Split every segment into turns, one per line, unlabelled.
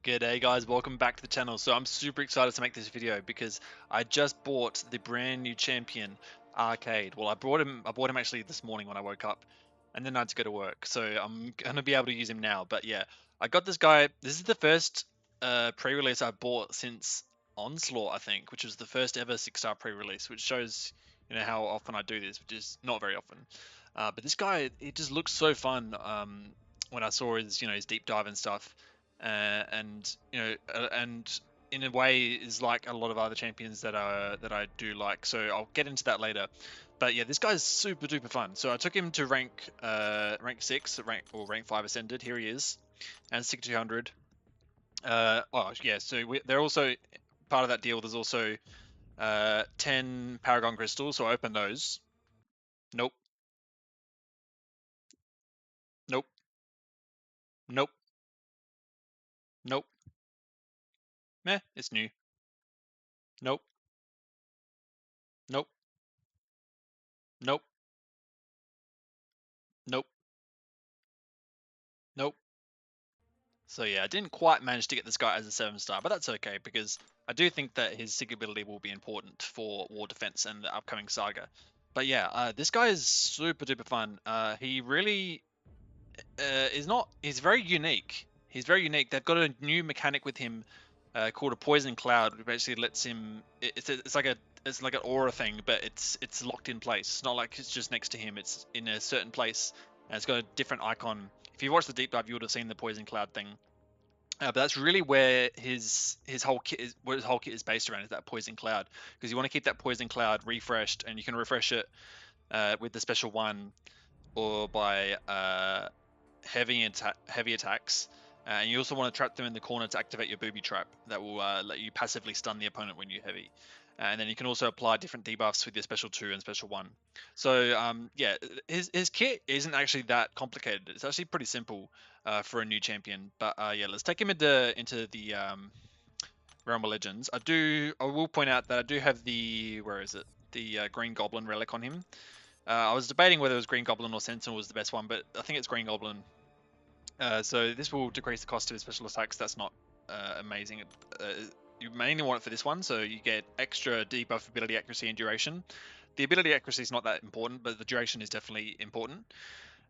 G'day guys, welcome back to the channel. So I'm super excited to make this video because I just bought the brand new champion Arcade. Well, I bought him actually this morning when I woke up and then I had to go to work. So I'm going to be able to use him now. But yeah, I got this guy. This is the first pre-release I bought since Onslaught, I think, which was the first ever 6-star pre-release, which shows how often I do this, which is not very often. But this guy, it just looks so fun when I saw his deep dive and stuff. And in a way is like a lot of other champions that I do like. So I'll get into that later. But yeah, this guy's super duper fun. So I took him to rank 6, rank 5 ascended. Here he is, and 6200. Oh yeah, so they're also part of that deal. There's also 10 Paragon crystals. So I opened those. Nope. Nope. Nope. Nope. Meh, it's new. Nope. Nope. Nope. Nope. Nope. So yeah, I didn't quite manage to get this guy as a 7-star, but that's okay because I do think that his sig ability will be important for War Defense and the upcoming saga. But yeah, this guy is super duper fun. He really he's very unique. He's very unique. They've got a new mechanic with him called a Poison Cloud, which basically lets him. It's like an aura thing, but it's locked in place. It's not like it's just next to him. It's in a certain place, and it's got a different icon. If you watched the deep dive, you would have seen the Poison Cloud thing. But that's really where his whole kit is based around, is that Poison Cloud, because you want to keep that Poison Cloud refreshed, and you can refresh it with the special one or by heavy attacks. And you also want to trap them in the corner to activate your booby trap that will let you passively stun the opponent when you're heavy. And then you can also apply different debuffs with your special 2 and special 1. So yeah, his kit isn't actually that complicated. It's actually pretty simple for a new champion. But yeah, let's take him into the Realm of Legends. I will point out that I do have the Green Goblin relic on him. I was debating whether it was Green Goblin or Sentinel was the best one, but I think it's Green Goblin. So this will decrease the cost of his special attacks. That's not amazing. You mainly want it for this one, so you get extra debuff ability accuracy and duration. The ability accuracy is not that important, but the duration is definitely important.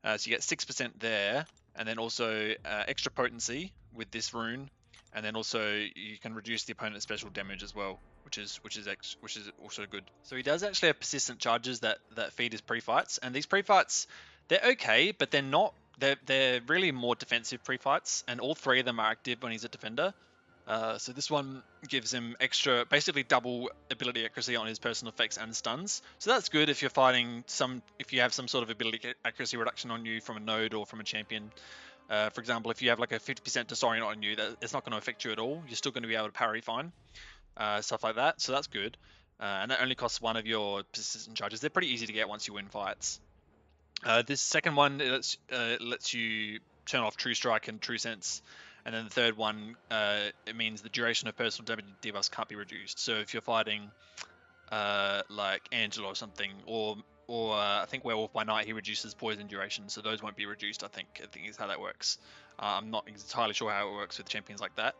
So you get 6% there, and then also extra potency with this rune, and then also you can reduce the opponent's special damage as well, which is also good. So he does actually have persistent charges that feed his pre-fights, and these pre-fights, they're okay, but they're not. They're really more defensive pre-fights, and all 3 of them are active when he's a defender. So this one gives him extra, basically double ability accuracy on his personal effects and stuns. So that's good if you're fighting if you have some sort of ability accuracy reduction on you from a node or from a champion. For example, if you have like a 50% disorient on you, it's not going to affect you at all. You're still going to be able to parry fine, stuff like that. So that's good. And that only costs 1 of your persistent charges. They're pretty easy to get once you win fights. This second one lets you turn off True Strike and True Sense, and then the third one it means the duration of personal damage debuffs can't be reduced. So if you're fighting like Angela or something, or I think Werewolf by Night, he reduces poison duration, so those won't be reduced. I think is how that works. I'm not entirely sure how it works with champions like that.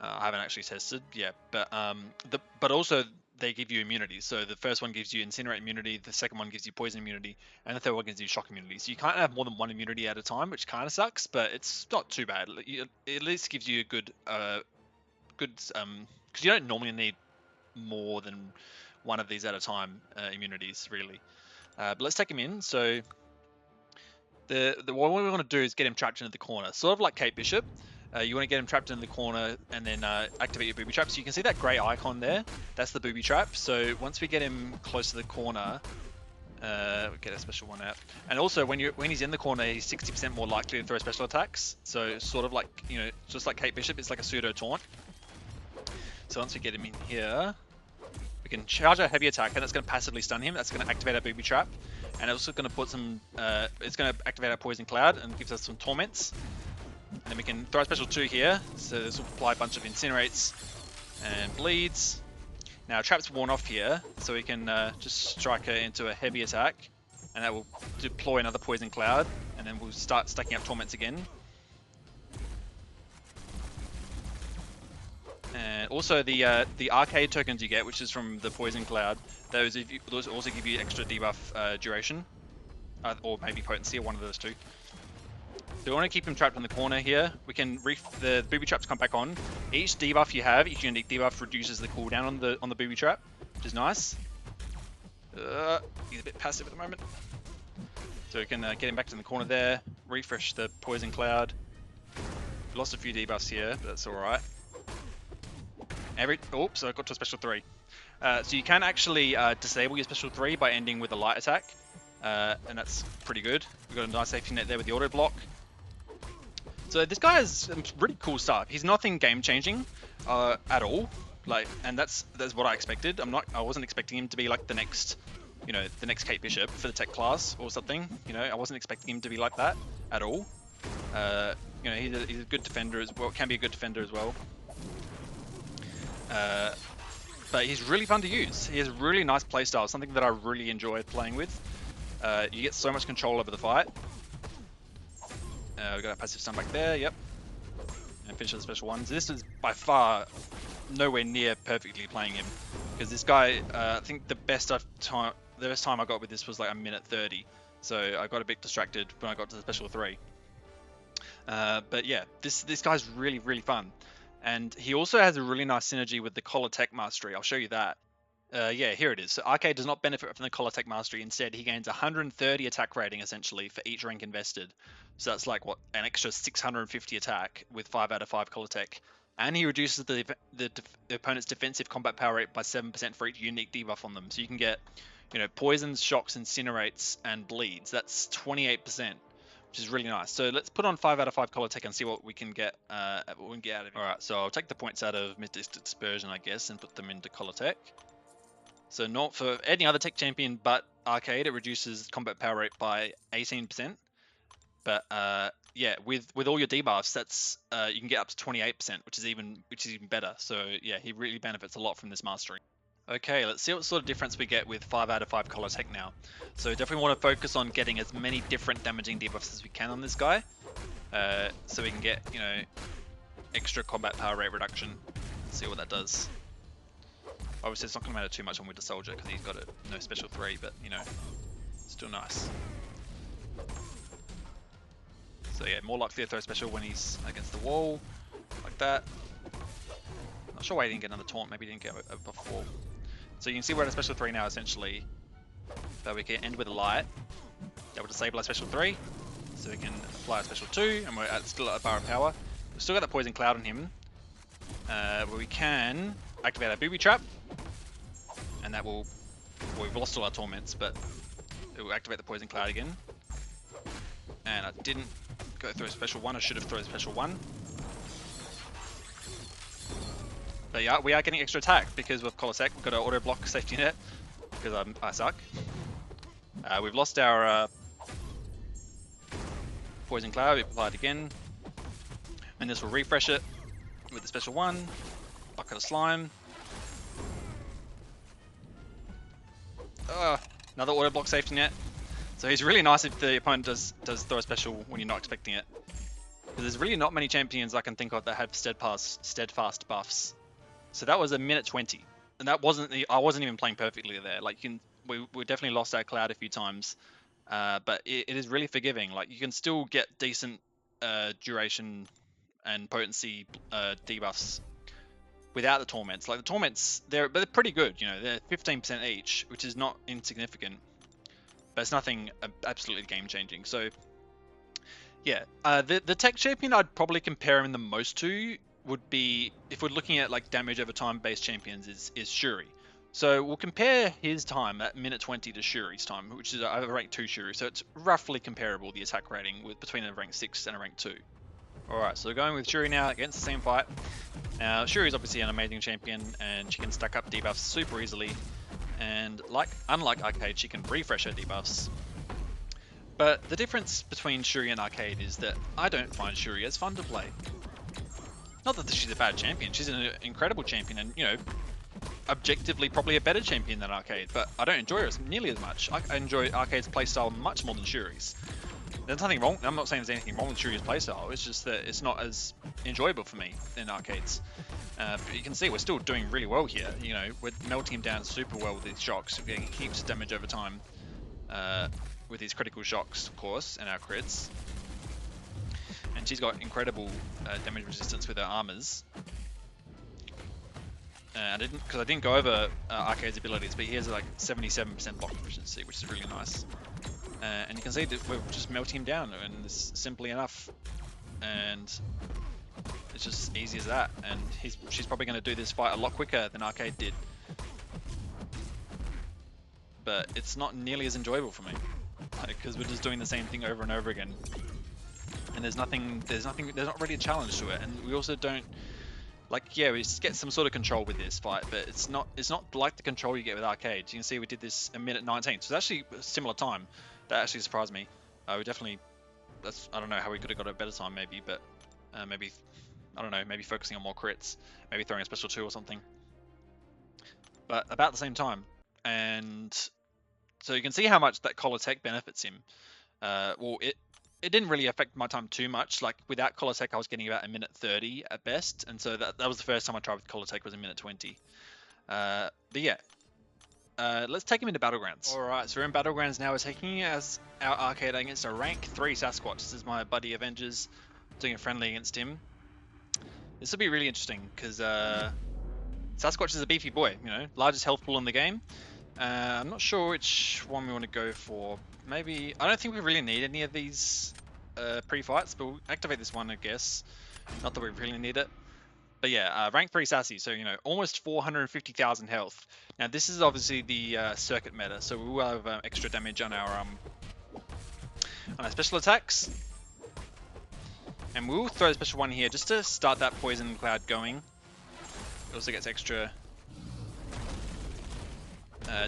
I haven't actually tested, yeah, but also they give you immunity. So the first one gives you Incinerate immunity, the second one gives you Poison immunity, and the third one gives you Shock immunity. So you can't have more than 1 immunity at a time, which kind of sucks, but it's not too bad. It at least gives you a good, because you don't normally need more than 1 of these at a time, immunities, really. But let's take him in. So what we want to do is get him trapped into the corner, sort of like Kate Bishop. You want to get him trapped in the corner and then activate your booby trap. So you can see that grey icon there. That's the booby trap. So once we get him close to the corner, get a special one out. And also when he's in the corner, he's 60% more likely to throw special attacks. So sort of like, just like Kate Bishop, it's like a pseudo taunt. So once we get him in here, we can charge our heavy attack, and that's going to passively stun him. That's going to activate our booby trap, and it's also going to put some. It's going to activate our Poison Cloud and gives us some torments. And then we can throw a special 2 here, so this will apply a bunch of incinerates and bleeds. Now trap's worn off here, so we can just strike her into a heavy attack, and that will deploy another Poison Cloud, and then we'll start stacking up torments again. Also, the arcade tokens you get, which is from the Poison Cloud, those also give you extra debuff duration, or maybe potency, or one of those two. So we want to keep him trapped in the corner here. We can the booby traps come back on. Each debuff you have, each unique debuff reduces the cooldown on the booby trap, which is nice. He's a bit passive at the moment. So we can get him back to the corner there, refresh the Poison Cloud. We lost a few debuffs here, but that's alright. Oops, I got to a special 3. So you can actually disable your special 3 by ending with a light attack. And that's pretty good. We've got a nice safety net there with the auto block. So this guy has some really cool stuff. He's nothing game changing at all. And that's what I expected. I wasn't expecting him to be like the next Kate Bishop for the tech class or something. I wasn't expecting him to be like that at all. He's a good defender as well. Can be a good defender as well. But he's really fun to use. He has a really nice playstyle, something that I really enjoy playing with. You get so much control over the fight. We got a passive stun back there, yep. And finish the special ones. This is by far nowhere near perfectly playing him, because this guy, I think the best time I got with this was like 1:30. So I got a bit distracted when I got to the special 3. But yeah, this guy's really, really fun. And he also has a really nice synergy with the Collar Tech Mastery. I'll show you that. Yeah, here it is. So Arcade does not benefit from the Collar Tech Mastery. Instead, he gains 130 attack rating, essentially, for each rank invested. So that's like, what, an extra 650 attack with 5 out of 5 Collar Tech. And he reduces the opponent's defensive combat power rate by 7% for each unique debuff on them. So you can get, poisons, shocks, incinerates, and bleeds. That's 28%. Which is really nice. So let's put on 5 out of 5 Collar Tech and see what we can get out of it. Alright, so I'll take the points out of Mystic Dispersion, I guess, and put them into Collar Tech. So not for any other tech champion but Arcade, it reduces combat power rate by 18%. But yeah, with all your debuffs, that's you can get up to 28%, which is even better. So yeah, he really benefits a lot from this mastery. Okay, let's see what sort of difference we get with 5 out of 5 Collar Tech now. So definitely want to focus on getting as many different damaging debuffs as we can on this guy. So we can get, extra combat power rate reduction. Let's see what that does. Obviously it's not going to matter too much on Winter Soldier because he's got no special 3, but, still nice. So yeah, more likely to throw special when he's against the wall, like that. Not sure why he didn't get another taunt, maybe he didn't get a buff wall. So you can see we're at a special 3 now, essentially. But we can end with a light. That will disable our special 3. So we can apply a special 2, and we're still at a bar of power. We've still got that Poison Cloud on him. Where we can activate our Booby Trap. And that will... Well, we've lost all our Torments, but it will activate the Poison Cloud again. And I didn't go through a special 1. I should have thrown a special 1. But yeah, we are getting extra attack because with Collar Tech we've got an auto block safety net because I suck. We've lost our Poison Cloud. We applied again, and this will refresh it with the special 1. Bucket of Slime. Another auto block safety net. So he's really nice if the opponent does throw a special when you're not expecting it. Because there's really not many champions I can think of that have steadfast buffs. So that was 1:20, and that I wasn't even playing perfectly there. Like we definitely lost our cloud a few times, but it is really forgiving. Like you can still get decent duration and potency debuffs without the torments. Like the torments, they're pretty good. They're 15% each, which is not insignificant, but it's nothing absolutely game changing. So yeah, the tech champion I'd probably compare him the most to would be, if we're looking at like damage over time based champions, is Shuri. So we'll compare his time at 1:20 to Shuri's time, which is a rank 2 Shuri. So it's roughly comparable, the attack rating, between a rank 6 and a rank 2. Alright, so we're going with Shuri now against the same fight. Now Shuri is obviously an amazing champion and she can stack up debuffs super easily. And unlike Arcade, she can refresh her debuffs. But the difference between Shuri and Arcade is that I don't find Shuri as fun to play. Not that she's a bad champion, she's an incredible champion and, objectively probably a better champion than Arcade, but I don't enjoy her nearly as much. I enjoy Arcade's playstyle much more than Shuri's. There's nothing wrong. I'm not saying there's anything wrong with Shuri's playstyle. It's just that it's not as enjoyable for me in arcades. But you can see we're still doing really well here. You know, we're melting him down super well with these shocks. We're getting heaps of damage over time with these critical shocks, of course, and our crits. And she's got incredible damage resistance with her armors. I didn't go over Arcade's abilities, but he has like 77% block proficiency, which is really nice. And you can see that we're just melting him down, and it's simply enough. And it's just easy as that. And she's probably going to do this fight a lot quicker than Arcade did. But it's not nearly as enjoyable for me, because we're just doing the same thing over and over again. And there's not really a challenge to it. And we also don't. Like, yeah, we just get some sort of control with this fight, but it's not like the control you get with arcades. You can see we did this a minute 19, so it's actually a similar time. That actually surprised me. We definitely, I don't know how we could have got a better time maybe, but maybe, I don't know, maybe focusing on more crits, maybe throwing a special 2 or something. But about the same time, and so you can see how much that Collar Tech benefits him. Well, it didn't really affect my time too much. Like without Collar Tech, I was getting about a minute 30 at best, and so that was the first time I tried with Collar Tech, was a minute 20. But yeah, let's take him into Battlegrounds. All right, so we're in Battlegrounds now. We're taking as our arcade against a rank 3 Sasquatch. This is my buddy Avengers doing a friendly against him. This will be really interesting because Sasquatch is a beefy boy, you know, largest health pool in the game. I'm not sure which one we want to go for. Maybe, I don't think we really need any of these pre-fights, but we'll activate this one, I guess. Not that we really need it. But yeah, rank 3 Sassy, so you know, almost 450,000 health. Now this is obviously the circuit meta, so we will have extra damage on our special attacks. And we'll throw a special one here just to start that poison cloud going. It also gets extra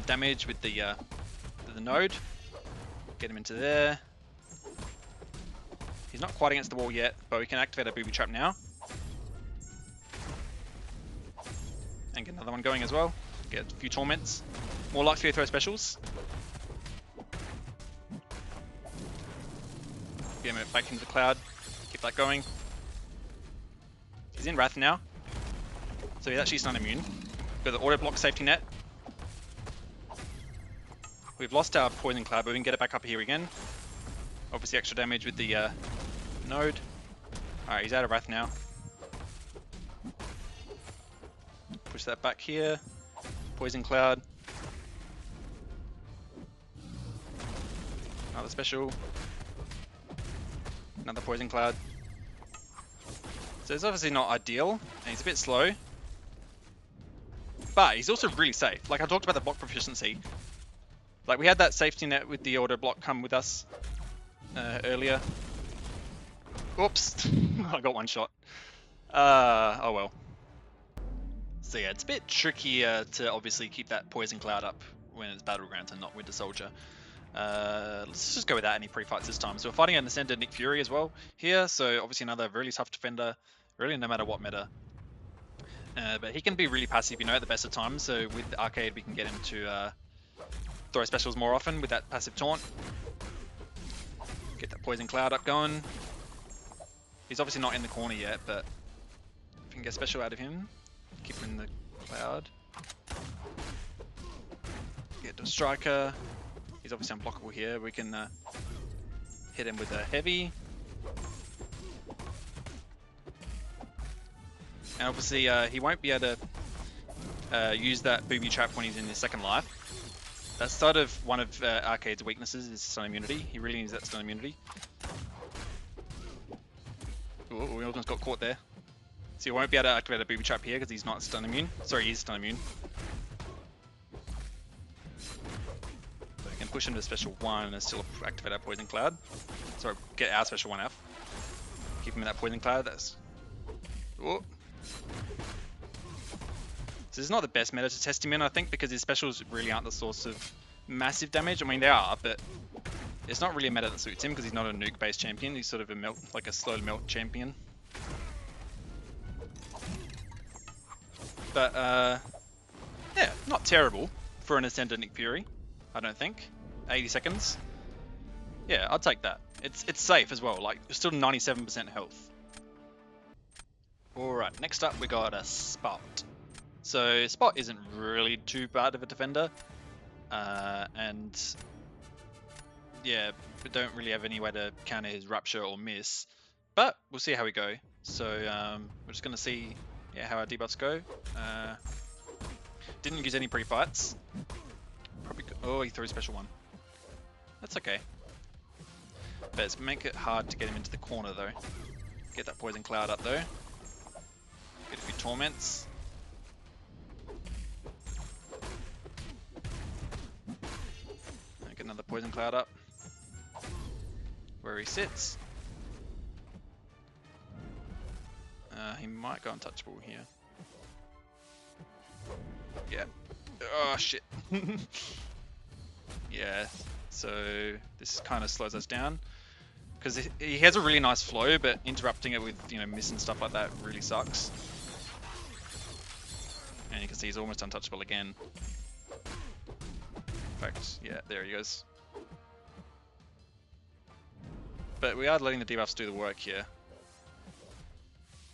damage with the node. Get him into there. He's not quite against the wall yet, but we can activate our booby trap now. And get another one going as well. Get a few torments. More likely to throw specials. Get him back into the cloud. Keep that going. He's in Wrath now, so he's actually stun immune. Got the auto block safety net. We've lost our poison cloud, but we can get it back up here again. Obviously extra damage with the node. Alright, he's out of Wrath now. Push that back here. Poison cloud. Another special. Another poison cloud. So it's obviously not ideal, and he's a bit slow. But he's also really safe. Like I talked about the block proficiency. Like we had that safety net with the auto block come with us earlier. Oops, I got one shot. Oh well. So yeah, it's a bit trickier to obviously keep that poison cloud up when it's Battlegrounds and not Winter Soldier. Let's just go without any pre-fights this time. So we're fighting an Ascended Nick Fury as well here. So obviously another really tough defender, really no matter what meta. But he can be really passive, you know, at the best of times. So with the Arcade, we can get him to throw specials more often with that passive taunt. Get that poison cloud up going. He's obviously not in the corner yet, but if we can get special out of him, keep him in the cloud. Get the striker. He's obviously unblockable here. We can hit him with a heavy. And obviously he won't be able to use that booby trap when he's in his second life. That's sort of one of Arcade's weaknesses, is stun immunity. He really needs that stun immunity. Ooh, we almost got caught there. So he won't be able to activate a booby trap here because he's not stun immune. Sorry, he's stun immune. So we can push him to special 1 and still activate our poison cloud. Sorry, get our special 1 out. Keep him in that poison cloud. That's... Ooh. So this is not the best meta to test him in, I think, because his specials really aren't the source of massive damage. I mean, they are, but it's not really a meta that suits him because he's not a nuke-based champion. He's sort of a melt, like a slow melt champion. But yeah, not terrible for an Ascended Nick Fury, I don't think. 80 seconds. Yeah, I'd take that. It's safe as well. Like still 97% health. All right, next up we got a Spot. So Spot isn't really too bad of a defender, and yeah, we don't really have any way to counter his Rupture or Miss. But we'll see how we go. So we're just gonna see how our debuffs go. Didn't use any pre-fights. Probably. Oh, he threw a special one. That's okay. But it's make it hard to get him into the corner though. Get that poison cloud up though. Get a few torments. Get another poison cloud up. Where he sits. He might go untouchable here. Yeah. Oh shit. Yeah. So this kind of slows us down because he has a really nice flow, but interrupting it with miss and stuff like that really sucks. And you can see he's almost untouchable again. In fact, yeah, there he goes. But we are letting the debuffs do the work here.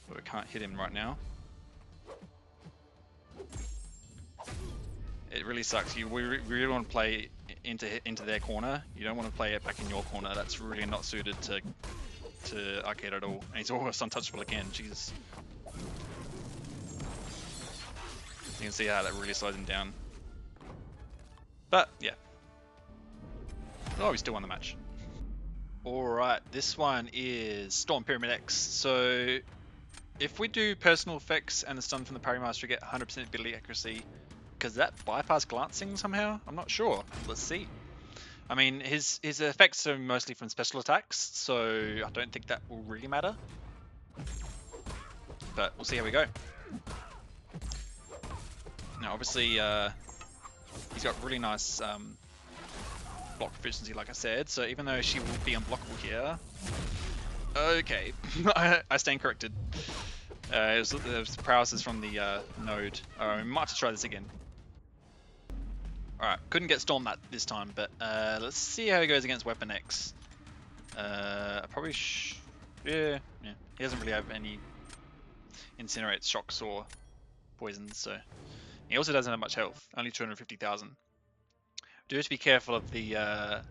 But we can't hit him right now. It really sucks. We really want to play into their corner. You don't want to play it back in your corner. That's really not suited to Arcade at all. And he's almost untouchable again. Jesus. You can see how that really slows him down. But yeah. Oh, we still won the match. Alright, this one is Storm Pyramid X. So if we do personal effects and the stun from the parry master, we get 100% ability accuracy. Because that bypass glancing somehow? I'm not sure. Let's see. I mean, his effects are mostly from special attacks, so I don't think that will really matter. But we'll see how we go. Now, obviously, he's got really nice block proficiency, like I said. So even though she will be unblockable here, okay, I stand corrected. It was paralysis from the node. We might have to try this again. Alright, couldn't get Storm that this time, but let's see how he goes against Weapon X. Probably yeah. He doesn't really have any Incinerates, Shocks, or Poisons, so he also doesn't have much health, only 250,000. Do have to be careful of the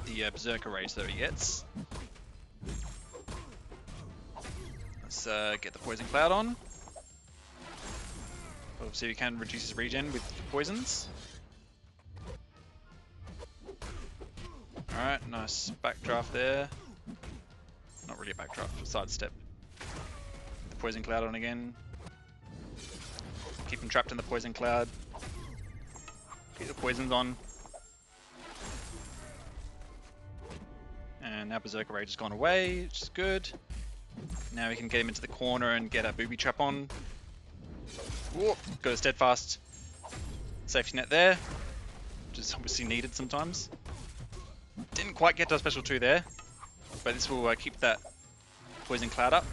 Berserker Rage that he gets. Let's get the Poison Cloud on. Obviously we can reduce his regen with poisons. Alright, nice backdraft there. Not really a backdraft, sidestep. The Poison Cloud on again. Keep him trapped in the Poison Cloud. Keep the poisons on. And now Berserker Rage has gone away, which is good. Now we can get him into the corner and get a booby trap on. Whoa, got a steadfast safety net there, which is obviously needed sometimes. Didn't quite get to a special 2 there, but this will keep that poison cloud up.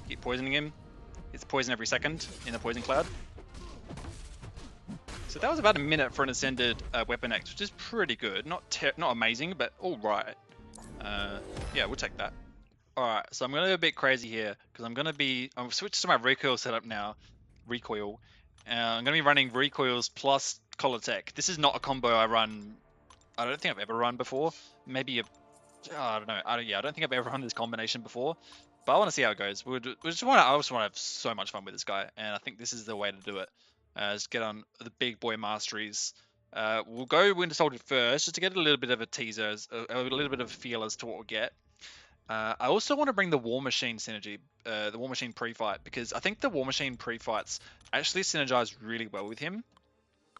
Keep poisoning him. It's poison every second in the poison cloud. So that was about a minute for an ascended Weapon X, which is pretty good. Not amazing, but all right. Yeah, we'll take that. All right, so I'm gonna go a bit crazy here because I'm switched to my recoil setup now. Recoil. I'm going to be running recoils plus collar tech. This is not a combo I don't think I've ever run before. Maybe I don't know. I don't think I've ever run this combination before. But I want to see how it goes. I just want to have so much fun with this guy, and I think this is the way to do it. Just get on the big boy masteries. We'll go Winter Soldier first, just to get a little bit of a teaser, a little bit of a feel as to what we'll get. I also want to bring the War Machine synergy, the War Machine pre-fight, because I think the War Machine pre-fights actually synergize really well with him.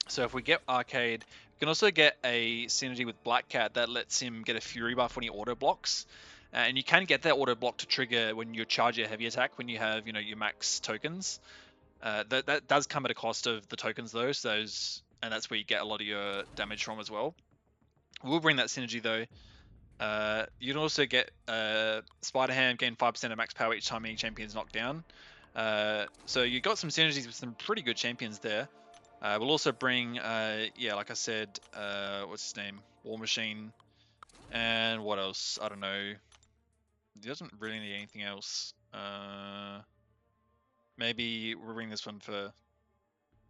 So if we get Arcade, we can also get a synergy with Black Cat that lets him get a Fury buff when he auto blocks. And you can get that auto block to trigger when you charge your heavy attack, when you have your max tokens. That does come at a cost of the tokens though, and that's where you get a lot of your damage from as well. We'll bring that synergy though. You can also get Spider-Ham, gain 5% of max power each time any champion's knocked down. So you got some synergies with some pretty good champions there. We'll also bring, like I said, what's his name? War Machine And what else? I don't know. He doesn't really need anything else. Maybe we'll bring this one for...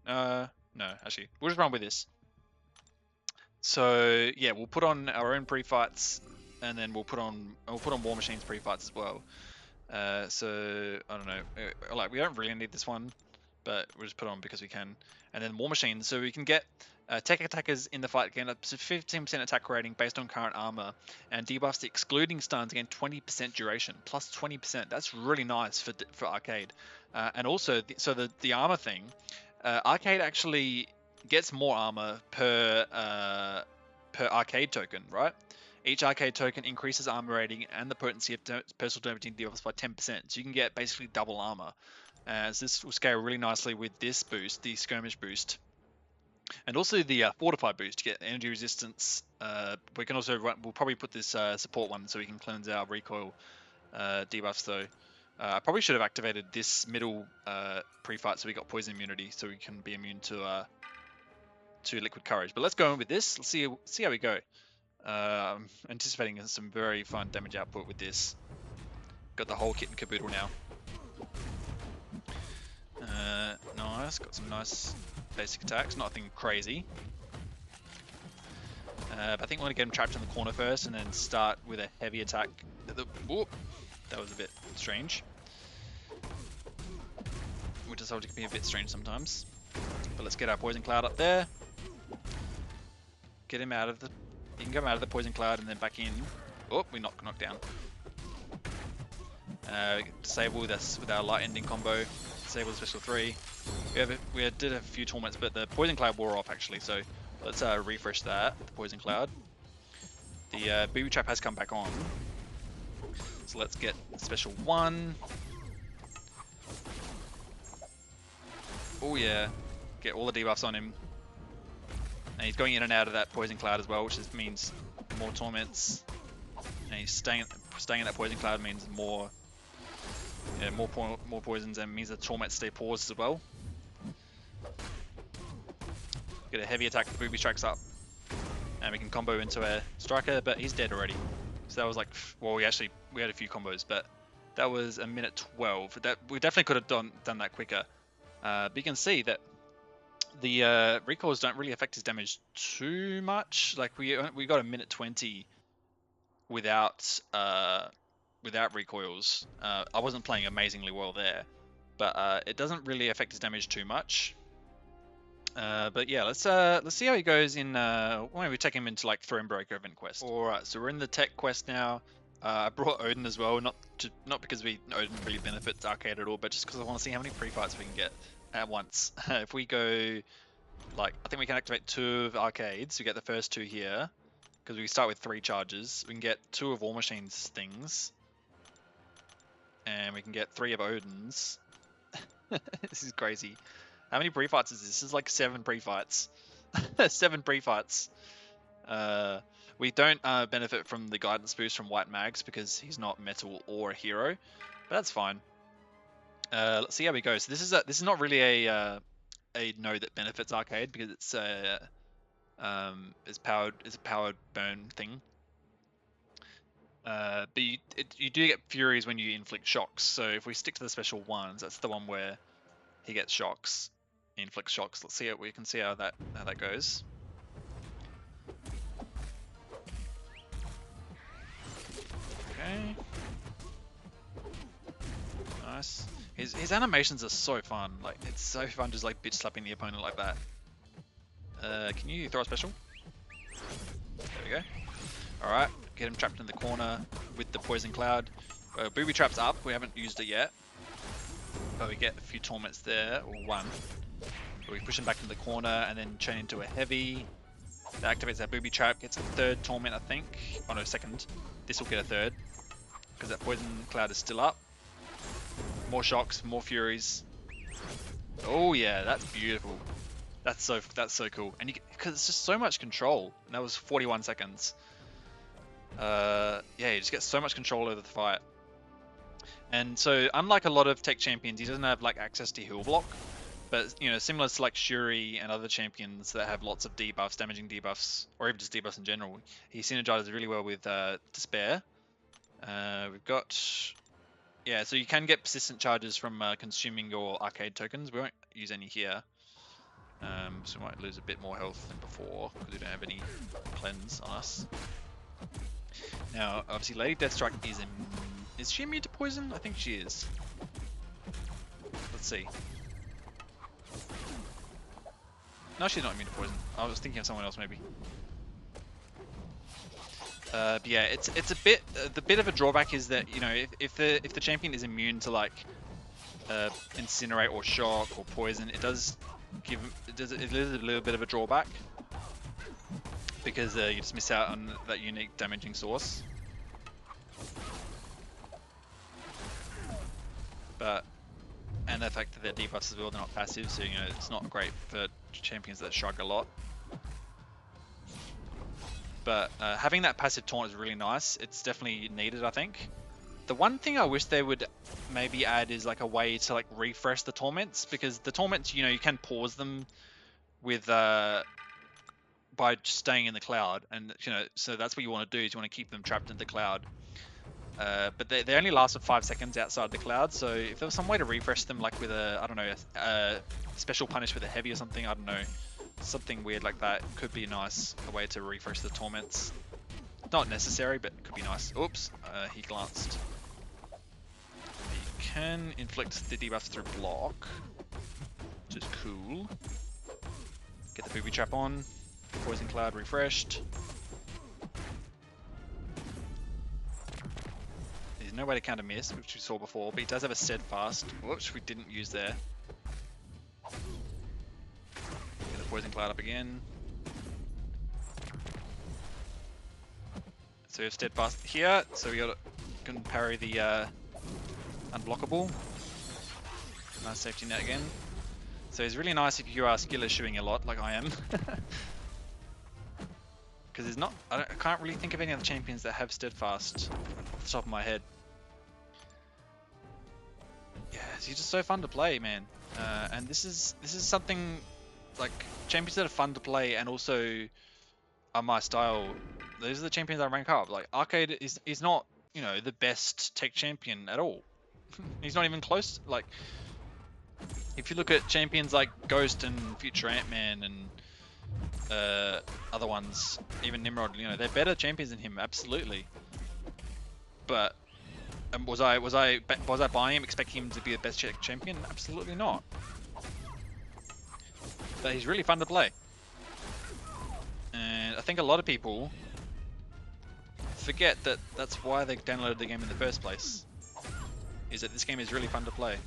no, actually, we'll just run with this. So yeah, we'll put on our own pre-fights, and then we'll put on War Machine's pre-fights as well. So I don't know, like we don't really need this one, but we'll just put it on because we can. And then War Machine, so we can get tech attackers in the fight gain up to 15% attack rating based on current armor, and debuffs the excluding stuns gain 20% duration, plus 20%. That's really nice for arcade. And also, so the armor thing, arcade actually gets more armor per arcade token, right? Each arcade token increases armor rating and the potency of personal damaging debuffs by 10%, so you can get basically double armor. So this will scale really nicely with this boost, the skirmish boost, and also the fortify boost to get energy resistance. We can also we'll probably put this support one so we can cleanse our recoil debuffs though. I probably should have activated this middle pre-fight so we got poison immunity, so we can be immune to liquid courage. But let's go in with this. Let's see how we go. I'm anticipating some very fun damage output with this. Got the whole kit and caboodle now. Nice, got some nice basic attacks, nothing crazy. But I think we want to get him trapped in the corner first and then start with a heavy attack. Whoop, that was a bit strange. Winter Soldier can be a bit strange sometimes. But let's get our Poison Cloud up there. Get him out of the... You can come out of the Poison Cloud and then back in. Oh, we knocked down. Disable this with our light ending combo. Disable the special 3. We did a few torments, but the Poison Cloud wore off actually, so let's refresh that, the Poison Cloud. The booby trap has come back on. So let's get special 1. Oh yeah, get all the debuffs on him. And he's going in and out of that Poison Cloud as well, which means more torments. And he's staying in that Poison Cloud means more poisons, and means the torments stay paused as well. Get a heavy attack, the booby strikes up, and we can combo into a striker, but he's dead already. So that was like, well, we had a few combos, but that was a minute 12. That we definitely could have done that quicker. But you can see that the recoils don't really affect his damage too much. Like we got a minute 20 without recoils. I wasn't playing amazingly well there, but it doesn't really affect his damage too much. But yeah, let's see how he goes in. Why don't we take him into like Thronebreaker event quest? All right, so we're in the tech quest now. I brought Odin as well, not because Odin really benefits arcade at all, but just because I want to see how many pre-fights we can get at once. If we go, like, I think we can activate 2 of arcades. We get the first 2 here because we start with 3 charges. We can get 2 of War Machine's things, and we can get 3 of Odin's. This is crazy. How many pre-fights is this? This is like 7 pre-fights. 7 pre-fights. We don't benefit from the guidance boost from White Mags because he's not metal or a hero, but that's fine. Let's see how we go. So this is not really a node that benefits arcade because it's a powered burn thing. But you do get furies when you inflict shocks. So if we stick to the special ones, that's the one where he gets shocks, inflicts shocks. Let's see it. We can see how that goes. Okay. Nice. His animations are so fun. Like, it's so fun just like bitch slapping the opponent like that. Can you throw a special? There we go. Alright, get him trapped in the corner with the Poison Cloud. Booby Trap's up, we haven't used it yet. But we get a few torments there, or 1. But we push him back into the corner and then chain into a heavy. That activates that Booby Trap, gets a 3rd torment I think. Oh no, 2nd. This will get a 3rd. Because that Poison Cloud is still up. More shocks, more furies. Oh yeah, that's beautiful. That's so cool. And because it's just so much control. And that was 41 seconds. Yeah, you just get so much control over the fight. And so, unlike a lot of tech champions, he doesn't have like access to heal block. But you know, similar to like Shuri and other champions that have lots of debuffs, damaging debuffs, or even just debuffs in general, he synergizes really well with Despair. We've got, yeah, so you can get persistent charges from consuming your arcade tokens. We won't use any here, so we might lose a bit more health than before because we don't have any cleanse on us. Now, obviously, Lady Deathstrike is she immune to poison? I think she is. Let's see. No, she's not immune to poison. I was thinking of someone else maybe. But yeah, it's a bit. The bit of a drawback is that, you know, if the champion is immune to like incinerate or shock or poison, it is a little bit of a drawback because you just miss out on that unique damaging source. And the fact that they're debuffs as well, they're not passive, so you know it's not great for champions that shrug a lot. But having that passive taunt is really nice. It's definitely needed, I think. The one thing I wish they would maybe add is like a way to like refresh the torments, because the torments, you know, you can pause them with by just staying in the cloud, and you know, so that's what you want to do, is you want to keep them trapped in the cloud. But they only last for 5 seconds outside the cloud, so if there was some way to refresh them, like with a, I don't know, a special punish with a heavy or something, I don't know, something weird like that, could be nice, a way to refresh the torments. Not necessary, but could be nice. Oops, he glanced. He can inflict the debuffs through block, which is cool. Get the booby trap on, poison cloud refreshed. No way to counter miss, which we saw before, but he does have a steadfast, which we didn't use there. Get the poison cloud up again. So we have steadfast here, so we can parry the unblockable. Nice safety net again. So it's really nice if you are skill eschewing a lot, like I am. Because there's not, I can't really think of any other champions that have steadfast off the top of my head. Yeah, he's just so fun to play, man. And this is something like champions that are fun to play and also are my style. Those are the champions I rank up. Like Arcade is not, you know, the best tech champion at all. He's not even close. Like if you look at champions like Ghost and Future Ant-Man and other ones, even Nimrod, you know, they're better champions than him, absolutely. But was I buying him, expecting him to be the best champion? Absolutely not. But he's really fun to play. And I think a lot of people forget that that's why they downloaded the game in the first place. Is that this game is really fun to play.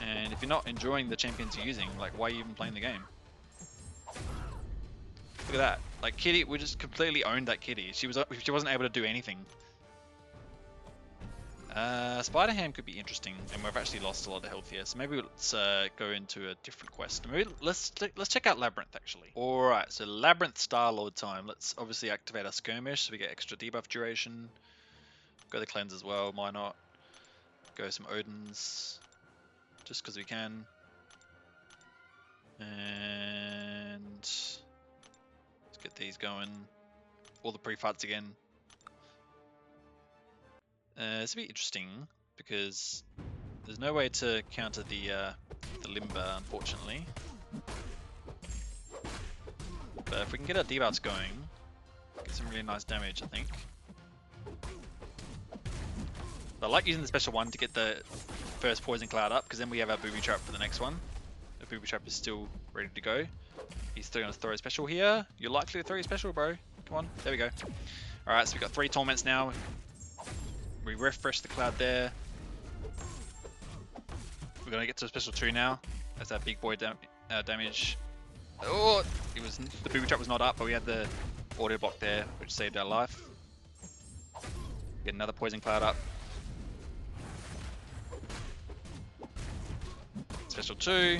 And if you're not enjoying the champions you're using, like why are you even playing the game? Look at that. Like Kitty, we just completely owned that Kitty. She wasn't able to do anything. Spider-Ham could be interesting, and we've actually lost a lot of health here, so maybe let's go into a different quest. Maybe let's check out Labyrinth, actually. Alright, so Labyrinth Star-Lord time. Let's obviously activate our skirmish, so we get extra debuff duration. Go the cleanse as well, why not? Go some Odins, just because we can. And let's get these going. All the pre-fights again. This will be interesting because there's no way to counter the Limber, unfortunately. But if we can get our debuffs going, get some really nice damage, I think. But I like using the special one to get the first poison cloud up, because then we have our booby trap for the next one. The booby trap is still ready to go. He's still going to throw a special here. You're likely to throw a special, bro. Come on, there we go. Alright, so we've got 3 torments now. We refresh the cloud there. We're going to get to a special 2 now. That's that big boy damage. Oh, the booby trap was not up, but we had the audio block there, which saved our life. Get another poison cloud up. Special 2.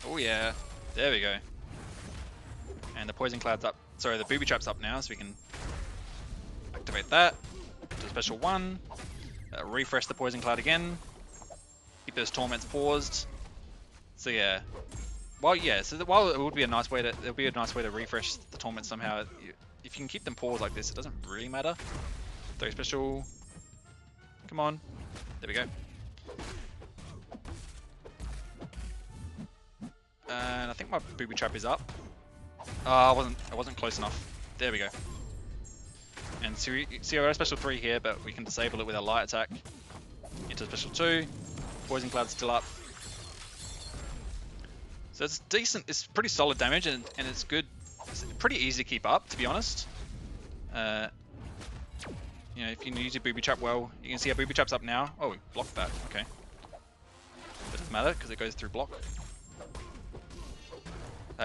Oh yeah, there we go. And the poison cloud's up. Sorry, the booby trap's up now, so we can activate that. Do a special 1. Refresh the poison cloud again. Keep those torments paused. So yeah. Well, yeah. So while it would be a nice way to, it would be a nice way to refresh the torment somehow. If you can keep them paused like this, it doesn't really matter. Throw special. Come on. There we go. And I think my booby trap is up. I wasn't close enough. There we go. And so we see, I got a special 3 here, but we can disable it with a light attack. Into special 2. Poison Cloud's still up. So it's decent, it's pretty solid damage, and it's good. It's pretty easy to keep up, to be honest. You know, if you use your booby trap well, you can see our booby trap's up now. Oh, we blocked that. Okay. But doesn't matter because it goes through block.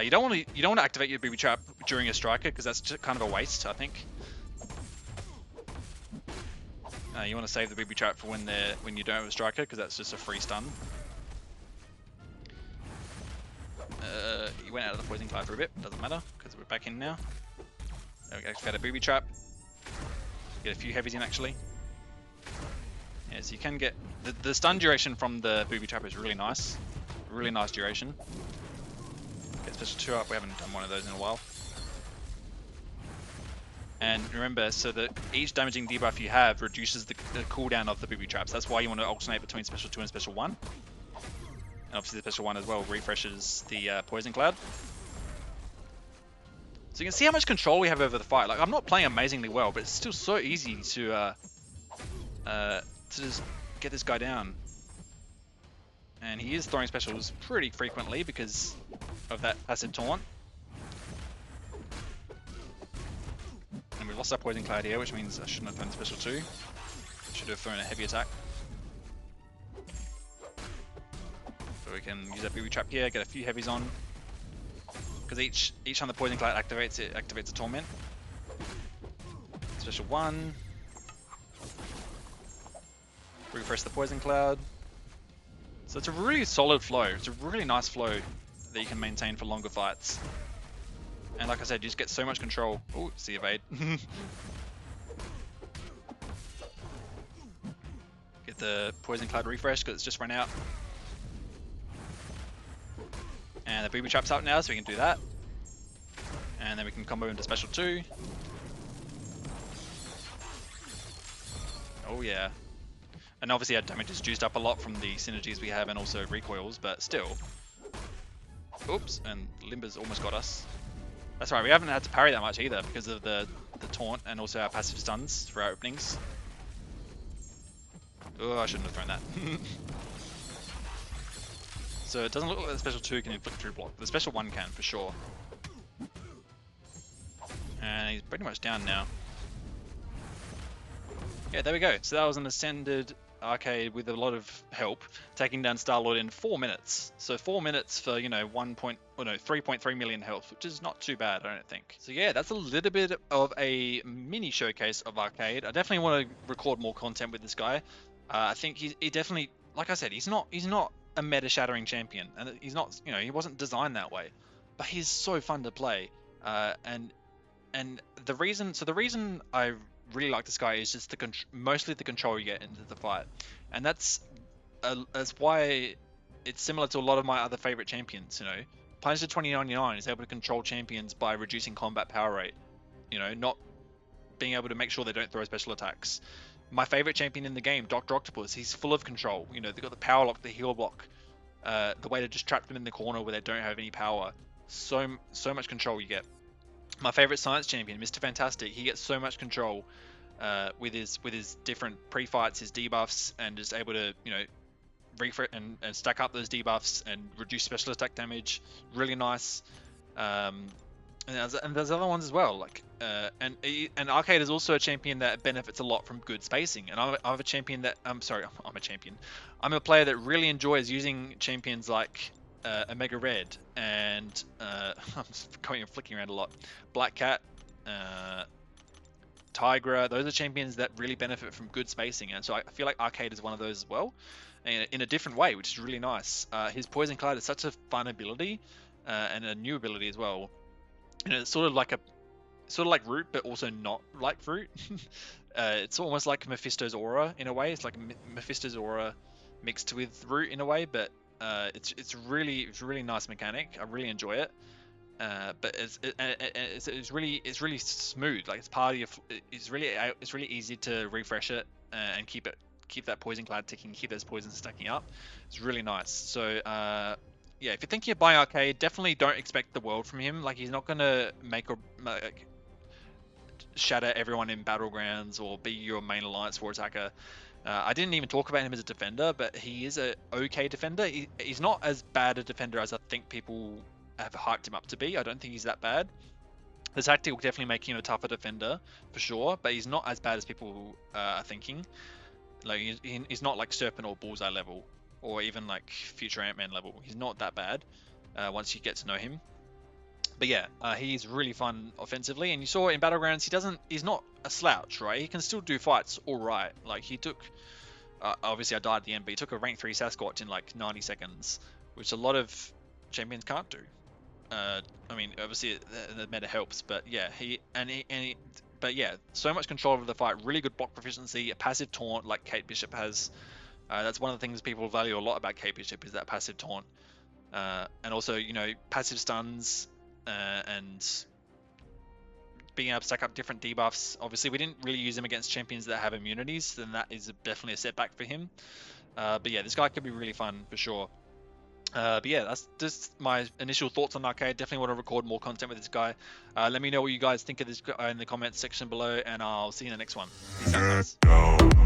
You don't want to activate your booby trap during a striker because that's just kind of a waste, I think. You want to save the booby trap for when you don't have a striker because that's just a free stun. You went out of the poison cloud for a bit, doesn't matter because we're back in now. There we go, activate a booby trap. Get a few heavies in actually. Yeah, so you can get the stun duration from the booby trap is really nice. Really nice duration. Get special 2 up, we haven't done one of those in a while. And remember, so that each damaging debuff you have reduces the cooldown of the booby traps. That's why you want to alternate between special 2 and special 1. And obviously the special 1 as well refreshes the poison cloud. So you can see how much control we have over the fight. Like, I'm not playing amazingly well, but it's still so easy to just get this guy down. And he is throwing specials pretty frequently because of that passive taunt. And we lost our poison cloud here, which means I shouldn't have thrown special 2. Should have thrown a heavy attack. So we can use our booby trap here, get a few heavies on. Because each time the poison cloud activates, it activates a torment. Special 1. Refresh the poison cloud. So it's a really solid flow. It's a really nice flow that you can maintain for longer fights. And like I said, you just get so much control. Oh, see evade. Get the poison cloud refresh because it's just run out. And the booby trap's up now, so we can do that. And then we can combo into special 2. Oh yeah. And obviously our damage is juiced up a lot from the synergies we have and also recoils, but still. Oops, and Limber's almost got us. That's right, we haven't had to parry that much either because of the taunt and also our passive stuns for our openings. Oh, I shouldn't have thrown that. So it doesn't look like the special 2 can inflict through block. The special 1 can for sure. And he's pretty much down now. Yeah, there we go. So that was an ascended arcade with a lot of help, taking down Star-Lord in 4 minutes. So 4 minutes for, you know, 3.3 million health, which is not too bad, I don't think. So yeah, that's a little bit of a mini showcase of arcade. I definitely want to record more content with this guy. I think he definitely, like I said, he's not a meta-shattering champion, and he's not, you know, he wasn't designed that way, but he's so fun to play. And the reason I really like this guy is just mostly the control you get into the fight, and that's why it's similar to a lot of my other favorite champions. You know, Punisher 2099 is able to control champions by reducing combat power rate. You know, not being able to make sure they don't throw special attacks. My favorite champion in the game, Dr. Octopus, he's full of control. You know, they've got the power lock, the heal block, the way to just trap them in the corner where they don't have any power. So much control you get. My favorite science champion, Mr. Fantastic, he gets so much control with his different pre-fights, his debuffs, and is able to, you know, refresh and stack up those debuffs and reduce special attack damage. Really nice. And there's other ones as well, like and Arcade is also a champion that benefits a lot from good spacing. And I'm a champion that I'm a champion. I'm a player that really enjoys using champions like Omega Red and I'm just going and flicking around a lot. Black Cat, Tigra. Those are champions that really benefit from good spacing, and so I feel like Arcade is one of those as well, and in a different way, which is really nice. His Poison Cloud is such a fun ability and a new ability as well. You know, it's sort of like Root, but also not like Root. It's almost like Mephisto's aura in a way. It's like Mephisto's aura mixed with root in a way, but it's really nice mechanic. I really enjoy it. But it's really smooth. Like it's part of your. It's really easy to refresh it and keep that poison cloud ticking, keep those poisons stacking up. It's really nice. So yeah, if you're thinking of buying arcade, definitely don't expect the world from him. Like he's not gonna make or like, shatter everyone in Battlegrounds or be your main alliance war attacker. I didn't even talk about him as a defender, but he is a okay defender. He's not as bad a defender as I think people have hyped him up to be. I don't think he's that bad. The tactic will definitely make him a tougher defender for sure, but he's not as bad as people are thinking. Like he's not like Serpent or Bullseye level, or even like Future Ant-Man level. He's not that bad once you get to know him. But yeah, he's really fun offensively, and you saw in Battlegrounds he's not a slouch, right? He can still do fights all right. Like he took, obviously I died at the end, but he took a rank 3 Sasquatch in like 90 seconds, which a lot of champions can't do. I mean, obviously the meta helps, but yeah, but yeah, so much control over the fight, really good block proficiency, a passive taunt like Kate Bishop has. That's one of the things people value a lot about Kate Bishop is that passive taunt, and also passive stuns. And being able to stack up different debuffs. Obviously, we didn't really use him against champions that have immunities, then that is definitely a setback for him. But yeah, this guy could be really fun for sure. But yeah, that's just my initial thoughts on Arcade. Definitely want to record more content with this guy. Let me know what you guys think of this guy in the comments section below, and I'll see you in the next one. Peace out, guys.